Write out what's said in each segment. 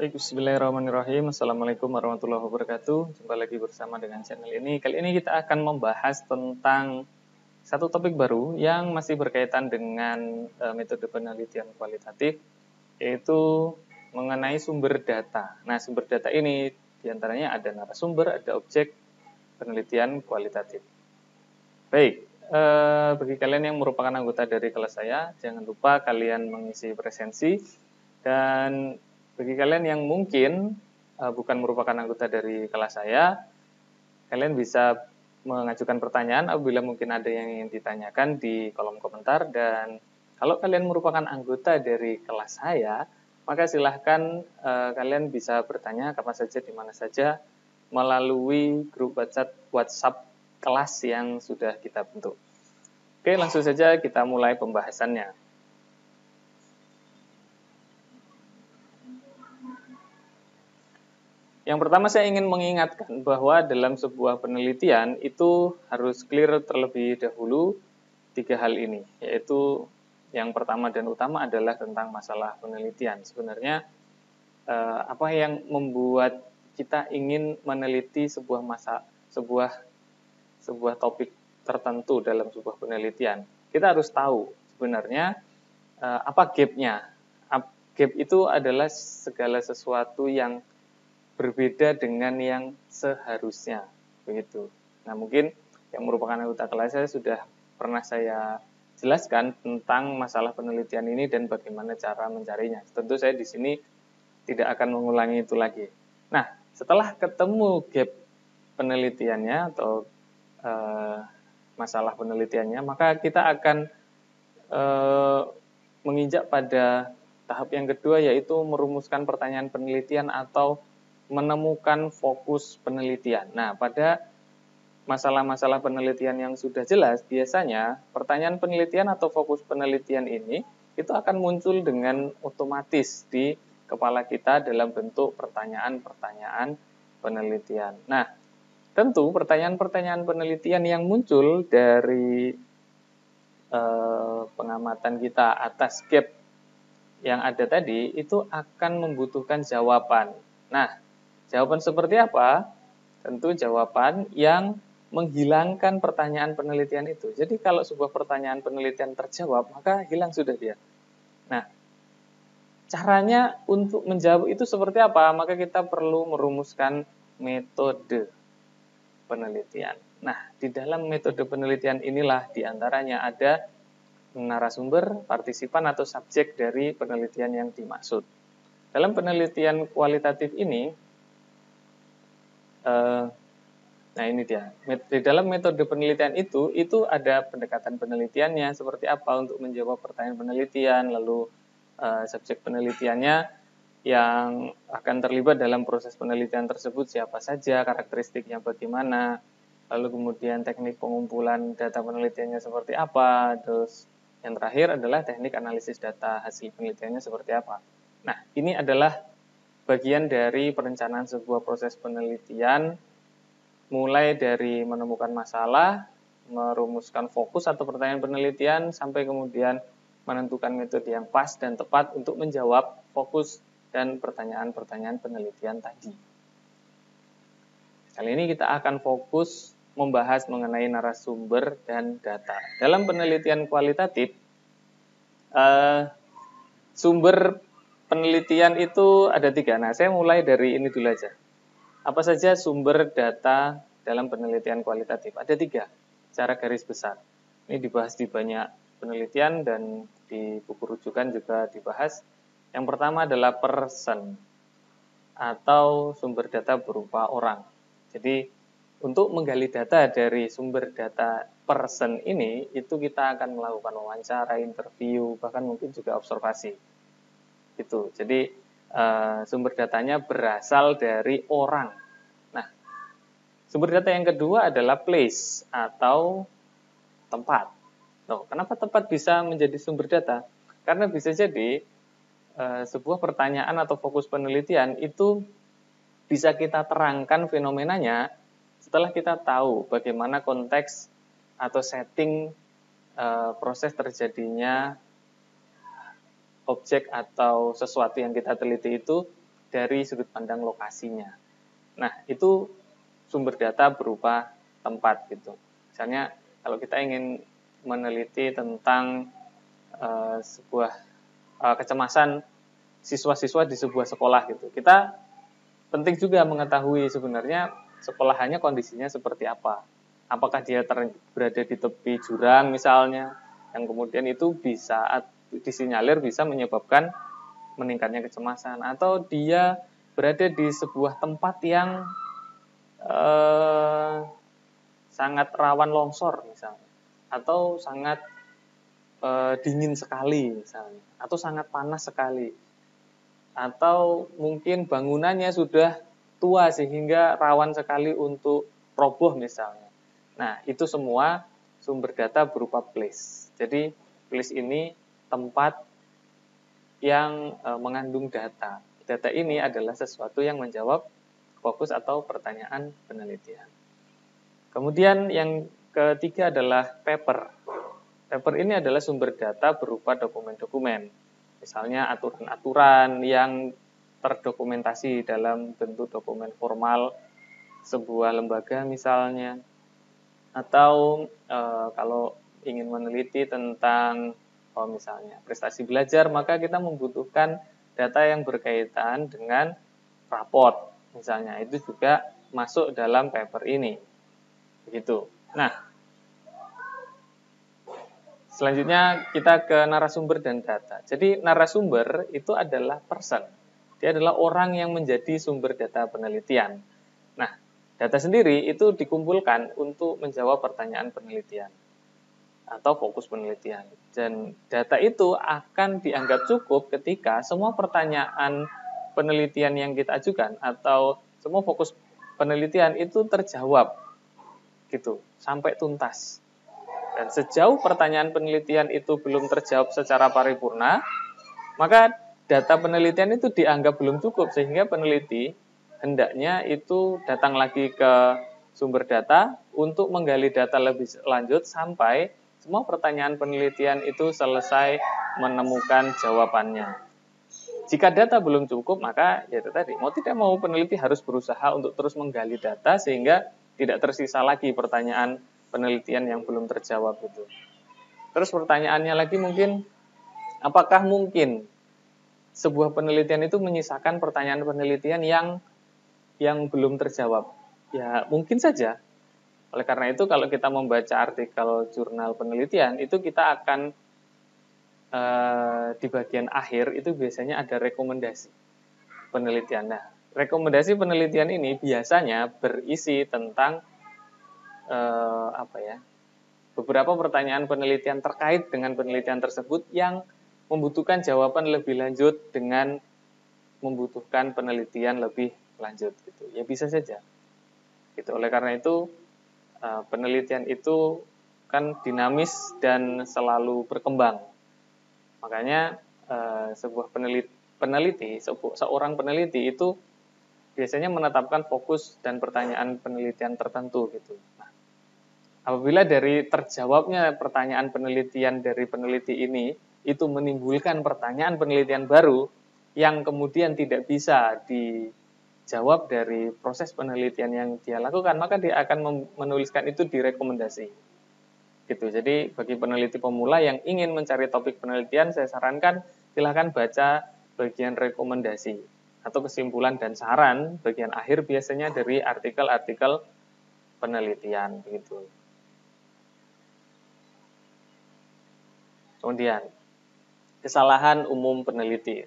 Baik, bismillahirrahmanirrahim. Assalamualaikum warahmatullahi wabarakatuh. Jumpa lagi bersama dengan channel ini. Kali ini kita akan membahas tentang satu topik baru yang masih berkaitan dengan metode penelitian kualitatif, yaitu mengenai sumber data. Nah, sumber data ini diantaranya ada narasumber, ada objek penelitian kualitatif. Baik, bagi kalian yang merupakan anggota dari kelas saya, jangan lupa kalian mengisi presensi. Dan bagi kalian yang mungkin bukan merupakan anggota dari kelas saya, kalian bisa mengajukan pertanyaan apabila mungkin ada yang ingin ditanyakan di kolom komentar. Dan kalau kalian merupakan anggota dari kelas saya, maka silahkan kalian bisa bertanya kapan saja, di mana saja, melalui grup WhatsApp kelas yang sudah kita bentuk. Oke, langsung saja kita mulai pembahasannya. Yang pertama saya ingin mengingatkan bahwa dalam sebuah penelitian itu harus clear terlebih dahulu 3 hal ini, yaitu yang pertama dan utama adalah tentang masalah penelitian. Sebenarnya apa yang membuat kita ingin meneliti sebuah topik tertentu dalam sebuah penelitian? Kita harus tahu sebenarnya apa gap-nya. Gap itu adalah segala sesuatu yang berbeda dengan yang seharusnya, begitu. Nah, mungkin yang merupakan anggota kelas saya sudah pernah saya jelaskan tentang masalah penelitian ini dan bagaimana cara mencarinya. Tentu saya di sini tidak akan mengulangi itu lagi. Nah, setelah ketemu gap penelitiannya atau masalah penelitiannya, maka kita akan menginjak pada tahap yang kedua, yaitu merumuskan pertanyaan penelitian atau menemukan fokus penelitian. Nah, pada masalah-masalah penelitian yang sudah jelas, biasanya pertanyaan penelitian atau fokus penelitian ini itu akan muncul dengan otomatis di kepala kita dalam bentuk pertanyaan-pertanyaan penelitian. Nah, tentu pertanyaan-pertanyaan penelitian yang muncul dari pengamatan kita atas gap yang ada tadi itu akan membutuhkan jawaban. Nah, jawaban seperti apa? Tentu jawaban yang menghilangkan pertanyaan penelitian itu. Jadi kalau sebuah pertanyaan penelitian terjawab, maka hilang sudah dia. Nah, caranya untuk menjawab itu seperti apa? Maka kita perlu merumuskan metode penelitian. Nah, di dalam metode penelitian inilah diantaranya ada narasumber, partisipan atau subjek dari penelitian yang dimaksud. Dalam penelitian kualitatif ini, nah ini dia. Di dalam metode penelitian itu ada pendekatan penelitiannya seperti apa untuk menjawab pertanyaan penelitian, lalu subjek penelitiannya yang akan terlibat dalam proses penelitian tersebut siapa saja, karakteristiknya bagaimana, lalu kemudian teknik pengumpulan data penelitiannya seperti apa, terus yang terakhir adalah teknik analisis data hasil penelitiannya seperti apa. Nah, ini adalah bagian dari perencanaan sebuah proses penelitian, mulai dari menemukan masalah, merumuskan fokus atau pertanyaan penelitian, sampai kemudian menentukan metode yang pas dan tepat untuk menjawab fokus dan pertanyaan-pertanyaan penelitian tadi. Kali ini kita akan fokus membahas mengenai narasumber dan data. Dalam penelitian kualitatif, sumber penelitian itu ada 3. Nah, saya mulai dari ini dulu aja. Apa saja sumber data dalam penelitian kualitatif? Ada 3, secara garis besar. Ini dibahas di banyak penelitian dan di buku rujukan juga dibahas. Yang pertama adalah person atau sumber data berupa orang. Jadi untuk menggali data dari sumber data person ini, itu kita akan melakukan wawancara, interview, bahkan mungkin juga observasi. Gitu. Jadi sumber datanya berasal dari orang. Nah, sumber data yang kedua adalah place atau tempat. Loh, kenapa tempat bisa menjadi sumber data? Karena bisa jadi sebuah pertanyaan atau fokus penelitian itu bisa kita terangkan fenomenanya setelah kita tahu bagaimana konteks atau setting proses terjadinya objek atau sesuatu yang kita teliti itu dari sudut pandang lokasinya. Nah, itu sumber data berupa tempat gitu. Misalnya kalau kita ingin meneliti tentang sebuah kecemasan siswa-siswa di sebuah sekolah gitu. Kita penting juga mengetahui sebenarnya sekolahannya kondisinya seperti apa. Apakah dia berada di tepi jurang misalnya, yang kemudian itu bisa disinyalir bisa menyebabkan meningkatnya kecemasan, atau dia berada di sebuah tempat yang sangat rawan longsor misalnya, atau sangat dingin sekali misalnya, atau sangat panas sekali, atau mungkin bangunannya sudah tua sehingga rawan sekali untuk roboh misalnya. Nah, itu semua sumber data berupa place. Jadi place ini tempat yang mengandung data. Data ini adalah sesuatu yang menjawab fokus atau pertanyaan penelitian. Kemudian yang ketiga adalah paper. Paper ini adalah sumber data berupa dokumen-dokumen. Misalnya aturan-aturan yang terdokumentasi dalam bentuk dokumen formal sebuah lembaga misalnya. Atau kalau ingin meneliti tentang misalnya prestasi belajar, maka kita membutuhkan data yang berkaitan dengan raport misalnya, itu juga masuk dalam paper ini begitu. Nah, selanjutnya kita ke narasumber dan data. Jadi narasumber itu adalah person, dia adalah orang yang menjadi sumber data penelitian. Nah, data sendiri itu dikumpulkan untuk menjawab pertanyaan penelitian atau fokus penelitian. Dan data itu akan dianggap cukup ketika semua pertanyaan penelitian yang kita ajukan atau semua fokus penelitian itu terjawab gitu, sampai tuntas. Dan sejauh pertanyaan penelitian itu belum terjawab secara paripurna, maka data penelitian itu dianggap belum cukup, sehingga peneliti hendaknya itu datang lagi ke sumber data untuk menggali data lebih lanjut sampai semua pertanyaan penelitian itu selesai menemukan jawabannya. Jika data belum cukup, maka ya itu tadi, mau tidak mau peneliti harus berusaha untuk terus menggali data sehingga tidak tersisa lagi pertanyaan penelitian yang belum terjawab itu. Terus pertanyaannya lagi mungkin, apakah mungkin sebuah penelitian itu menyisakan pertanyaan penelitian yang belum terjawab? Ya mungkin saja. Oleh karena itu kalau kita membaca artikel jurnal penelitian, itu kita akan di bagian akhir itu biasanya ada rekomendasi penelitian. Nah, rekomendasi penelitian ini biasanya berisi tentang beberapa pertanyaan penelitian terkait dengan penelitian tersebut yang membutuhkan jawaban lebih lanjut dengan membutuhkan penelitian lebih lanjut gitu. Ya bisa saja. Gitu. Oleh karena itu penelitian itu kan dinamis dan selalu berkembang. Makanya sebuah seorang peneliti itu biasanya menetapkan fokus dan pertanyaan penelitian tertentu gitu. Nah, apabila dari terjawabnya pertanyaan penelitian dari peneliti ini itu menimbulkan pertanyaan penelitian baru yang kemudian tidak bisa dijawab dari proses penelitian yang dia lakukan, maka dia akan menuliskan itu di rekomendasi. Gitu. Jadi bagi peneliti pemula yang ingin mencari topik penelitian, saya sarankan silakan baca bagian rekomendasi atau kesimpulan dan saran bagian akhir biasanya dari artikel-artikel penelitian begitu. Kemudian kesalahan umum peneliti.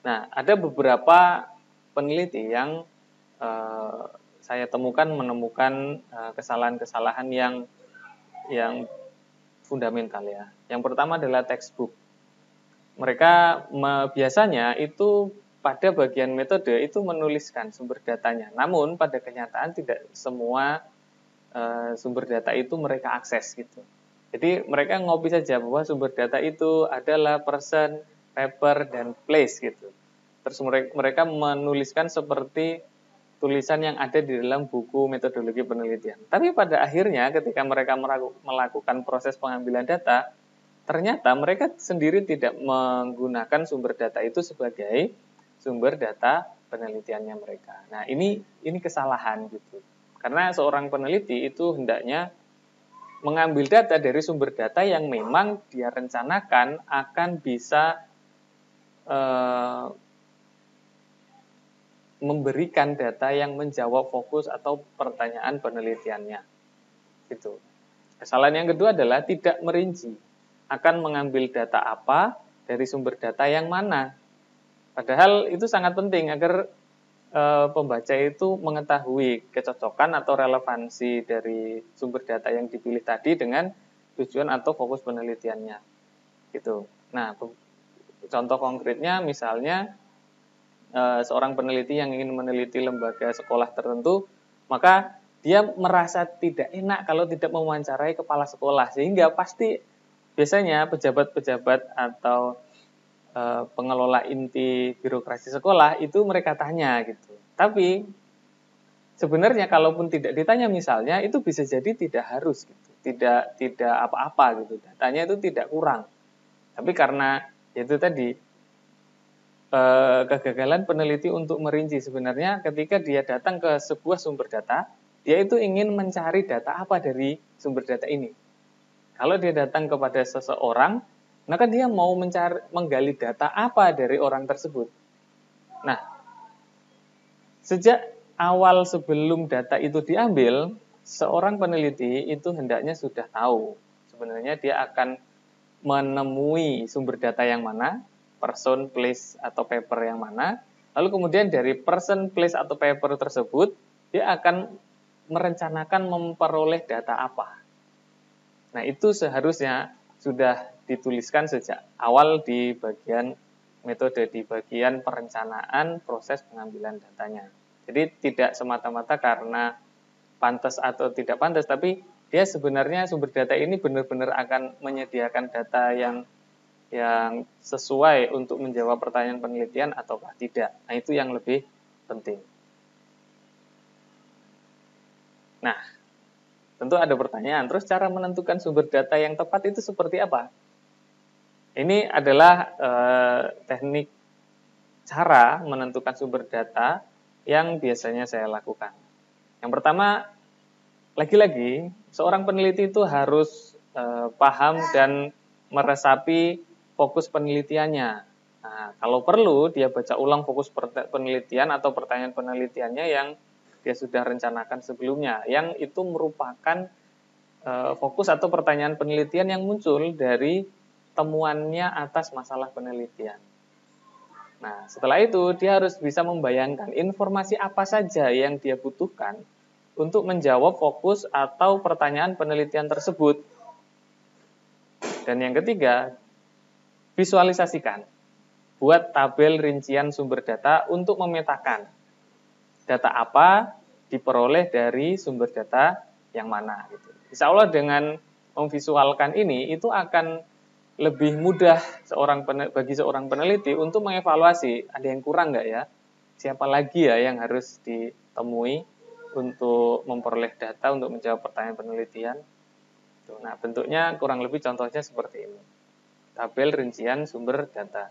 Nah, ada beberapa peneliti yang saya menemukan kesalahan-kesalahan yang fundamental ya. Yang pertama adalah textbook. Mereka biasanya itu pada bagian metode itu menuliskan sumber datanya. Namun pada kenyataan tidak semua sumber data itu mereka akses gitu. Jadi mereka ngopi saja bahwa sumber data itu adalah person, paper, dan place gitu. Terus mereka menuliskan seperti tulisan yang ada di dalam buku metodologi penelitian. Tapi pada akhirnya ketika mereka melakukan proses pengambilan data, ternyata mereka sendiri tidak menggunakan sumber data itu sebagai sumber data penelitiannya mereka. Nah, ini kesalahan gitu. Karena seorang peneliti itu hendaknya mengambil data dari sumber data yang memang dia rencanakan akan bisa memberikan data yang menjawab fokus atau pertanyaan penelitiannya. Gitu. Kesalahan yang kedua adalah tidak merinci akan mengambil data apa dari sumber data yang mana. Padahal itu sangat penting agar pembaca itu mengetahui kecocokan atau relevansi dari sumber data yang dipilih tadi dengan tujuan atau fokus penelitiannya. Gitu. Nah, contoh konkretnya misalnya seorang peneliti yang ingin meneliti lembaga sekolah tertentu, maka dia merasa tidak enak kalau tidak mewawancarai kepala sekolah, sehingga pasti biasanya pejabat-pejabat atau pengelola inti birokrasi sekolah itu mereka tanya gitu. Tapi sebenarnya kalaupun tidak ditanya misalnya, itu bisa jadi tidak harus gitu, tidak apa-apa gitu, datanya itu tidak kurang. Tapi karena itu tadi kegagalan peneliti untuk merinci, sebenarnya ketika dia datang ke sebuah sumber data, dia itu ingin mencari data apa dari sumber data ini. Kalau dia datang kepada seseorang, maka dia mau menggali data apa dari orang tersebut. Nah, sejak awal sebelum data itu diambil, seorang peneliti itu hendaknya sudah tahu sebenarnya dia akan menemui sumber data yang mana, person, place, atau paper yang mana, lalu kemudian dari person, place, atau paper tersebut, dia akan merencanakan memperoleh data apa. Nah, itu seharusnya sudah dituliskan sejak awal di bagian metode, di bagian perencanaan proses pengambilan datanya. Jadi tidak semata-mata karena pantas atau tidak pantas, tapi dia sebenarnya sumber data ini benar-benar akan menyediakan data yang sesuai untuk menjawab pertanyaan penelitian ataukah tidak. Nah, itu yang lebih penting. Nah, tentu ada pertanyaan, terus cara menentukan sumber data yang tepat itu seperti apa? Ini adalah teknik cara menentukan sumber data yang biasanya saya lakukan. Yang pertama, lagi-lagi seorang peneliti itu harus paham dan meresapi fokus penelitiannya. Nah, kalau perlu dia baca ulang fokus penelitian atau pertanyaan penelitiannya yang dia sudah rencanakan sebelumnya, yang itu merupakan fokus atau pertanyaan penelitian yang muncul dari temuannya atas masalah penelitian. Nah, setelah itu dia harus bisa membayangkan informasi apa saja yang dia butuhkan untuk menjawab fokus atau pertanyaan penelitian tersebut. Dan yang ketiga, visualisasikan. Buat tabel rincian sumber data untuk memetakan data apa diperoleh dari sumber data yang mana. Gitu. Insya Allah dengan memvisualkan ini, itu akan lebih mudah bagi seorang peneliti untuk mengevaluasi ada yang kurang nggak ya, siapa lagi ya yang harus ditemui untuk memperoleh data untuk menjawab pertanyaan penelitian. Nah, bentuknya kurang lebih contohnya seperti ini. Tabel rincian sumber data.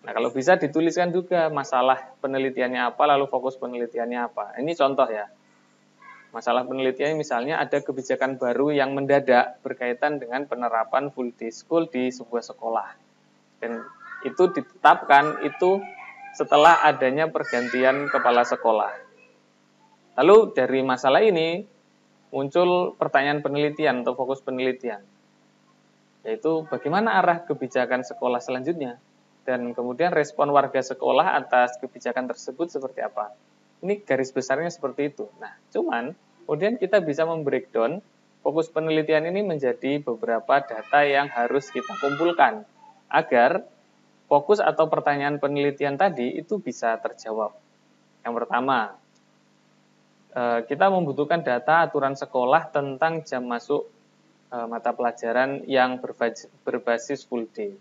Nah, kalau bisa dituliskan juga masalah penelitiannya apa, lalu fokus penelitiannya apa. Ini contoh ya. Masalah penelitiannya misalnya ada kebijakan baru yang mendadak berkaitan dengan penerapan full day school di sebuah sekolah. Dan itu ditetapkan itu setelah adanya pergantian kepala sekolah. Lalu dari masalah ini muncul pertanyaan penelitian atau fokus penelitian, yaitu bagaimana arah kebijakan sekolah selanjutnya, dan kemudian respon warga sekolah atas kebijakan tersebut seperti apa. Ini garis besarnya seperti itu. Nah, cuman kemudian kita bisa membreakdown fokus penelitian ini menjadi beberapa data yang harus kita kumpulkan agar fokus atau pertanyaan penelitian tadi itu bisa terjawab. Yang pertama, kita membutuhkan data aturan sekolah tentang jam masuk mata pelajaran yang berbasis full day.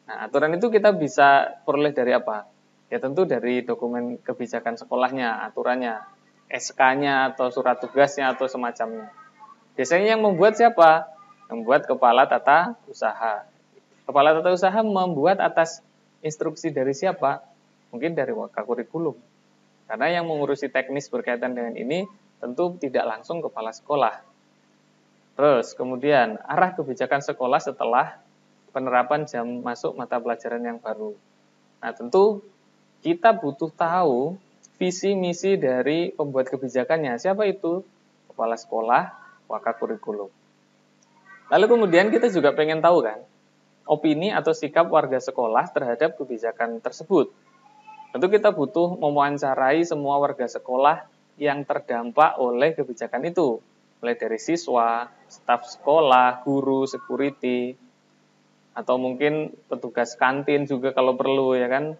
Nah, aturan itu kita bisa peroleh dari apa? Ya tentu dari dokumen kebijakan sekolahnya, aturannya, SK-nya atau surat tugasnya atau semacamnya. Biasanya yang membuat siapa? Membuat kepala tata usaha. Kepala tata usaha membuat atas instruksi dari siapa? Mungkin dari Wakakurikulum. Karena yang mengurusi teknis berkaitan dengan ini tentu tidak langsung kepala sekolah. Terus kemudian arah kebijakan sekolah setelah penerapan jam masuk mata pelajaran yang baru. Nah, tentu kita butuh tahu visi misi dari pembuat kebijakannya. Siapa itu? Kepala sekolah, Wakakurikulum. Lalu kemudian kita juga pengen tahu kan, opini atau sikap warga sekolah terhadap kebijakan tersebut. Tentu kita butuh mewawancarai semua warga sekolah yang terdampak oleh kebijakan itu. Mulai dari siswa, staf sekolah, guru, security, atau mungkin petugas kantin juga kalau perlu, ya kan.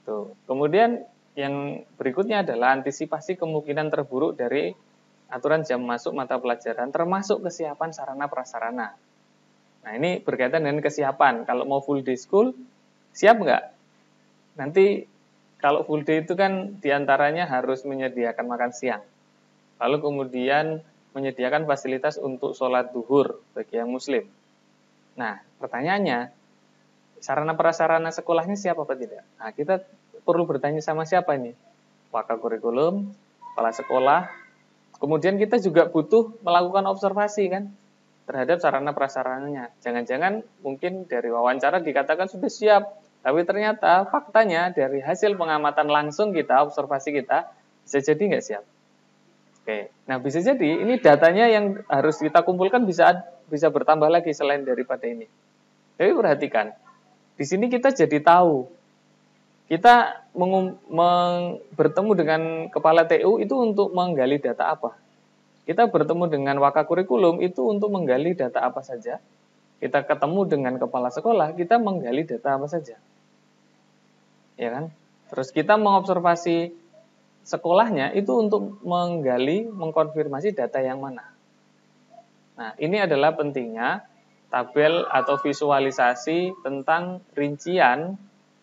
Tuh. Kemudian yang berikutnya adalah antisipasi kemungkinan terburuk dari aturan jam masuk mata pelajaran, termasuk kesiapan sarana prasarana. Nah, ini berkaitan dengan kesiapan. Kalau mau full day school, siap nggak? Nanti kalau full day itu kan diantaranya harus menyediakan makan siang. Lalu kemudian menyediakan fasilitas untuk sholat duhur bagi yang muslim. Nah, pertanyaannya, sarana prasarana sekolahnya siap apa tidak? Nah, kita perlu bertanya sama siapa ini? Wakakurikulum, kepala sekolah. Kemudian kita juga butuh melakukan observasi kan terhadap sarana prasarananya. Jangan-jangan mungkin dari wawancara dikatakan sudah siap, tapi ternyata faktanya dari hasil pengamatan langsung kita, observasi kita, bisa jadi nggak siap. Oke, nah bisa jadi ini datanya yang harus kita kumpulkan bisa bertambah lagi selain daripada ini. Jadi perhatikan, di sini kita jadi tahu, kita bertemu dengan kepala TU itu untuk menggali data apa. Kita bertemu dengan Wakakurikulum itu untuk menggali data apa saja. Kita ketemu dengan kepala sekolah, kita menggali data apa saja. Ya kan? Terus kita mengobservasi sekolahnya itu untuk menggali, mengkonfirmasi data yang mana. Nah, ini adalah pentingnya tabel atau visualisasi tentang rincian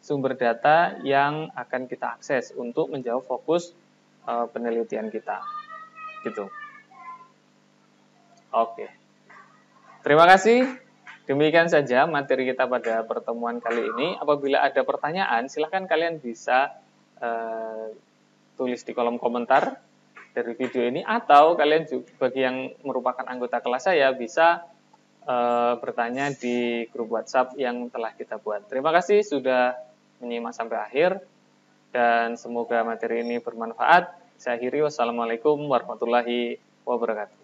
sumber data yang akan kita akses untuk menjawab fokus penelitian kita. Gitu. Oke. Terima kasih. Demikian saja materi kita pada pertemuan kali ini. Apabila ada pertanyaan, silahkan kalian bisa tulis di kolom komentar dari video ini, atau kalian juga, bagi yang merupakan anggota kelas saya, bisa bertanya di grup WhatsApp yang telah kita buat. Terima kasih sudah menyimak sampai akhir, dan semoga materi ini bermanfaat. Saya akhiri, wassalamualaikum warahmatullahi wabarakatuh.